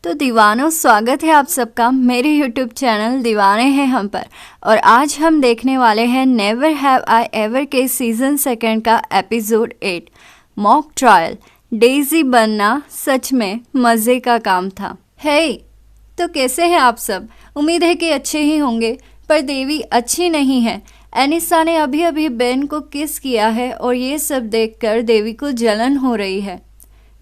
तो दीवानों, स्वागत है आप सबका मेरे YouTube चैनल दीवाने हैं हम पर। और आज हम देखने वाले हैं नेवर हैव आई एवर के सीज़न 2 का एपिसोड 8 मॉक ट्रायल। डेज़ी बनना सच में मज़े का काम था। हे तो कैसे हैं आप सब? उम्मीद है कि अच्छे ही होंगे। पर देवी अच्छी नहीं है। एनिसा ने अभी अभी बेन को किस किया है और ये सब देखकर देवी को जलन हो रही है।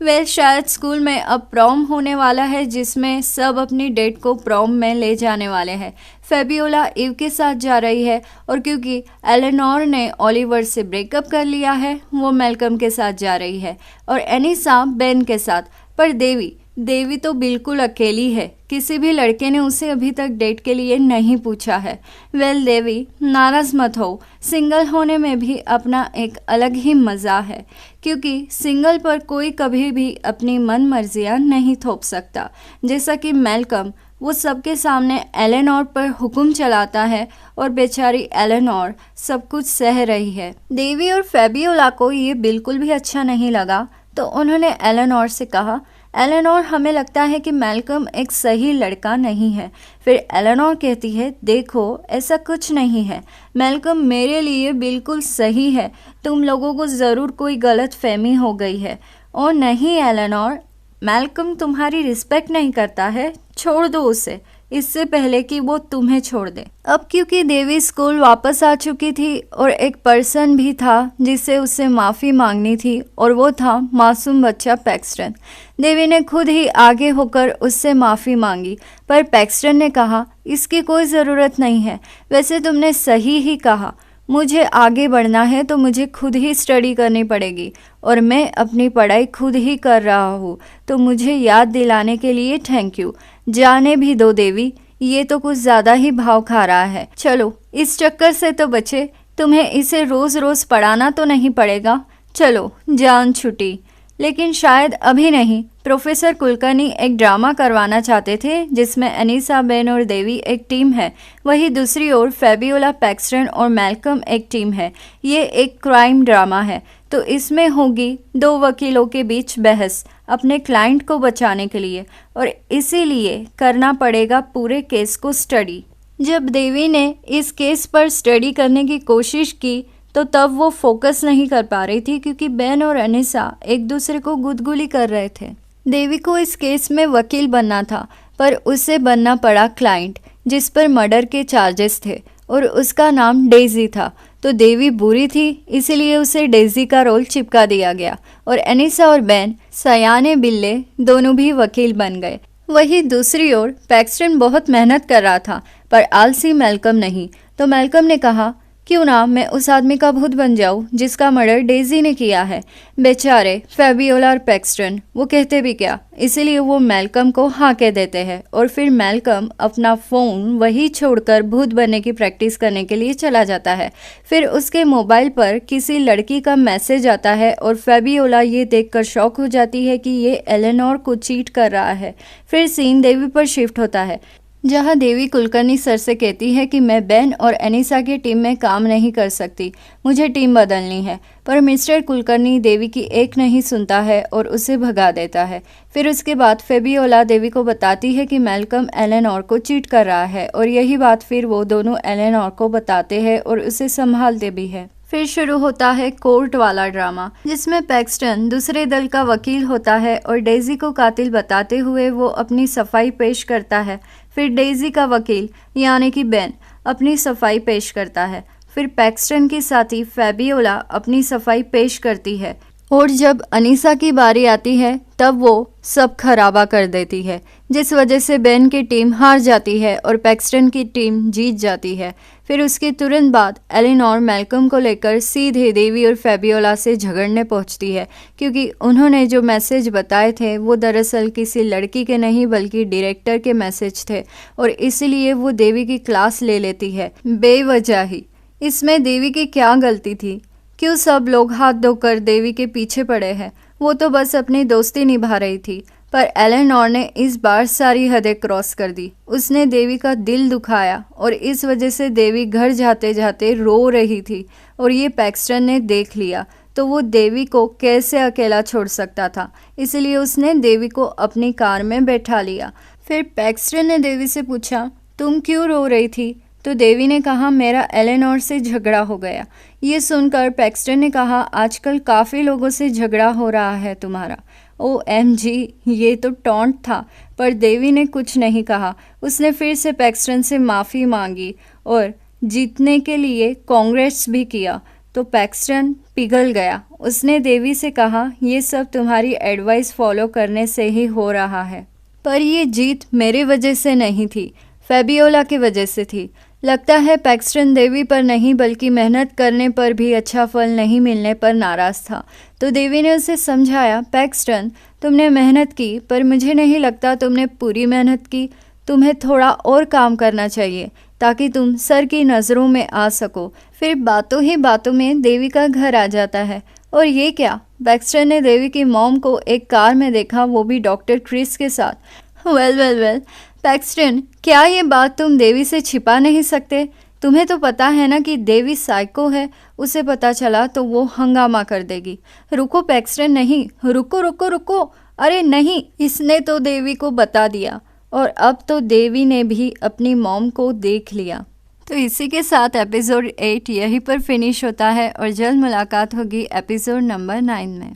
शायद स्कूल में अब प्रॉम होने वाला है जिसमें सब अपनी डेट को प्रॉम में ले जाने वाले हैं। फेबियोला इव के साथ जा रही है और क्योंकि एलेनोर ने ओलिवर से ब्रेकअप कर लिया है वो मैल्कम के साथ जा रही है और एनिसा बेन के साथ। पर देवी तो बिल्कुल अकेली है। किसी भी लड़के ने उसे अभी तक डेट के लिए नहीं पूछा है। देवी नाराज़ मत हो। सिंगल होने में भी अपना एक अलग ही मज़ा है क्योंकि सिंगल पर कोई कभी भी अपनी मन मर्जियाँ नहीं थोप सकता। जैसा कि मैल्कम वो सबके सामने एलेनोर पर हुक्म चलाता है और बेचारी एलेनोर सब कुछ सह रही है। देवी और फेबियोला को ये बिल्कुल भी अच्छा नहीं लगा तो उन्होंने एलेनोर से कहा, एलेनोर हमें लगता है कि मैल्कम एक सही लड़का नहीं है। फिर एलेनोर कहती है, देखो ऐसा कुछ नहीं है, मैल्कम मेरे लिए बिल्कुल सही है। तुम लोगों को ज़रूर कोई गलत फहमी हो गई है। और नहीं एलेनोर, मैल्कम तुम्हारी रिस्पेक्ट नहीं करता है, छोड़ दो उसे इससे पहले कि वो तुम्हें छोड़ दे। अब क्योंकि देवी स्कूल वापस आ चुकी थी और एक पर्सन भी था जिससे उसे माफ़ी मांगनी थी और वो था मासूम बच्चा पैक्सटन। देवी ने खुद ही आगे होकर उससे माफ़ी मांगी पर पैक्सटन ने कहा, इसकी कोई ज़रूरत नहीं है। वैसे तुमने सही ही कहा, मुझे आगे बढ़ना है तो मुझे खुद ही स्टडी करनी पड़ेगी और मैं अपनी पढ़ाई खुद ही कर रहा हूँ, तो मुझे याद दिलाने के लिए थैंक यू। जाने भी दो देवी, ये तो कुछ ज़्यादा ही भाव खा रहा है। चलो इस चक्कर से तो बचे, तुम्हें इसे रोज़ रोज़ पढ़ाना तो नहीं पड़ेगा। चलो जान छुट्टी। लेकिन शायद अभी नहीं। प्रोफेसर कुलकर्णी एक ड्रामा करवाना चाहते थे जिसमें एनिसा, बेन और देवी एक टीम है, वहीं दूसरी ओर फेबियोला, पैक्सटन और मैल्कम एक टीम है। ये एक क्राइम ड्रामा है तो इसमें होगी दो वकीलों के बीच बहस अपने क्लाइंट को बचाने के लिए और इसीलिए करना पड़ेगा पूरे केस को स्टडी। जब देवी ने इस केस पर स्टडी करने की कोशिश की तो तब वो फोकस नहीं कर पा रही थी क्योंकि बेन और एनिसा एक दूसरे को गुदगुली कर रहे थे। देवी को इस केस में वकील बनना था पर उसे बनना पड़ा क्लाइंट जिस पर मर्डर के चार्जेस थे और उसका नाम डेज़ी था। तो देवी बुरी थी इसीलिए उसे डेज़ी का रोल चिपका दिया गया और एनिसा और बेन सयाने बिल्ले दोनों भी वकील बन गए। वहीं दूसरी ओर पैक्सटन बहुत मेहनत कर रहा था पर आलसी मैल्कम नहीं। तो मैल्कम ने कहा, क्यों ना मैं उस आदमी का भूत बन जाऊं जिसका मर्डर डेज़ी ने किया है। बेचारे फेबियोला और पैक्सटन वो कहते भी क्या, इसीलिए वो मैल्कम को हाँ कह देते हैं और फिर मैल्कम अपना फ़ोन वही छोड़कर भूत बनने की प्रैक्टिस करने के लिए चला जाता है। फिर उसके मोबाइल पर किसी लड़की का मैसेज आता है और फेबियोला ये देखकर शॉक हो जाती है कि ये एलेनोर को चीट कर रहा है। फिर सीन देवी पर शिफ्ट होता है जहां देवी कुलकर्णी सर से कहती है कि मैं बेन और एनिसा की टीम में काम नहीं कर सकती, मुझे टीम बदलनी है। पर मिस्टर कुलकर्णी देवी की एक नहीं सुनता है और उसे भगा देता है। फिर उसके बाद फेबियोला देवी को बताती है कि मैल्कम एलेनोर को चीट कर रहा है और यही बात फिर वो दोनों एलेनोर को बताते हैं और उसे संभालते भी है। फिर शुरू होता है कोर्ट वाला ड्रामा जिसमें पैक्सटन दूसरे दल का वकील होता है और डेज़ी को कातिल बताते हुए वो अपनी सफाई पेश करता है। फिर डेज़ी का वकील यानी कि बेन अपनी सफाई पेश करता है। फिर पैक्सटन की साथी फेबियोला अपनी सफाई पेश करती है और जब अनीसा की बारी आती है तब वो सब खराबा कर देती है जिस वजह से बेन की टीम हार जाती है और पैक्सटन की टीम जीत जाती है। फिर उसके तुरंत बाद एलेनोर मैल्कम को लेकर सीधे देवी और फेबियोला से झगड़ने पहुंचती है क्योंकि उन्होंने जो मैसेज बताए थे वो दरअसल किसी लड़की के नहीं बल्कि डायरेक्टर के मैसेज थे और इसलिए वो देवी की क्लास ले लेती है बेवजह ही। इसमें देवी की क्या गलती थी? क्यों सब लोग हाथ धोकर देवी के पीछे पड़े हैं? वो तो बस अपनी दोस्ती निभा रही थी। पर एलेनोर ने इस बार सारी हदें क्रॉस कर दी। उसने देवी का दिल दुखाया और इस वजह से देवी घर जाते जाते रो रही थी और ये पैक्सटन ने देख लिया तो वो देवी को कैसे अकेला छोड़ सकता था, इसलिए उसने देवी को अपनी कार में बैठा लिया। फिर पैक्सटन ने देवी से पूछा, तुम क्यों रो रही थी? तो देवी ने कहा, मेरा एलेनोर से झगड़ा हो गया। ये सुनकर पैक्सटन ने कहा, आजकल काफ़ी लोगों से झगड़ा हो रहा है तुम्हारा। OMG, ये तो टॉन्ट था, पर देवी ने कुछ नहीं कहा। उसने फिर से पैक्सटन से माफ़ी मांगी और जीतने के लिए कांग्रेस भी किया। तो पैक्सटन पिघल गया। उसने देवी से कहा, ये सब तुम्हारी एडवाइस फॉलो करने से ही हो रहा है, पर ये जीत मेरी वजह से नहीं थी, फेबियोला की वजह से थी। लगता है पैक्सटन देवी पर नहीं बल्कि मेहनत करने पर भी अच्छा फल नहीं मिलने पर नाराज़ था। तो देवी ने उसे समझाया, पैक्सटन तुमने मेहनत की, पर मुझे नहीं लगता तुमने पूरी मेहनत की। तुम्हें थोड़ा और काम करना चाहिए ताकि तुम सर की नज़रों में आ सको। फिर बातों ही बातों में देवी का घर आ जाता है। और ये क्या, पैक्सटन ने देवी की मॉम को एक कार में देखा, वो भी डॉक्टर क्रिस के साथ। वेल पैक्सटन, क्या ये बात तुम देवी से छिपा नहीं सकते? तुम्हें तो पता है ना कि देवी साइको है, उसे पता चला तो वो हंगामा कर देगी। रुको पैक्सटन, नहीं, रुको। अरे नहीं, इसने तो देवी को बता दिया और अब तो देवी ने भी अपनी मॉम को देख लिया। तो इसी के साथ एपिसोड 8 यहीं पर फिनिश होता है और जल्द मुलाकात होगी एपिसोड नंबर 9 में।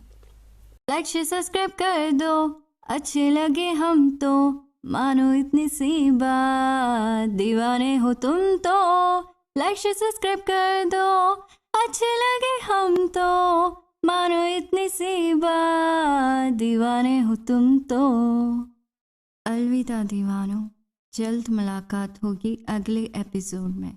लाइक शेयर सब्सक्राइब कर दो, अच्छे लगे हम तो मानो इतनी सी बात, दीवाने हो तुम तो। लाइक शेयर सब्सक्राइब कर दो, अच्छे लगे हम तो मानो इतनी सी बात, दीवाने हो तुम तो। अलविदा दीवानों, जल्द मुलाकात होगी अगले एपिसोड में।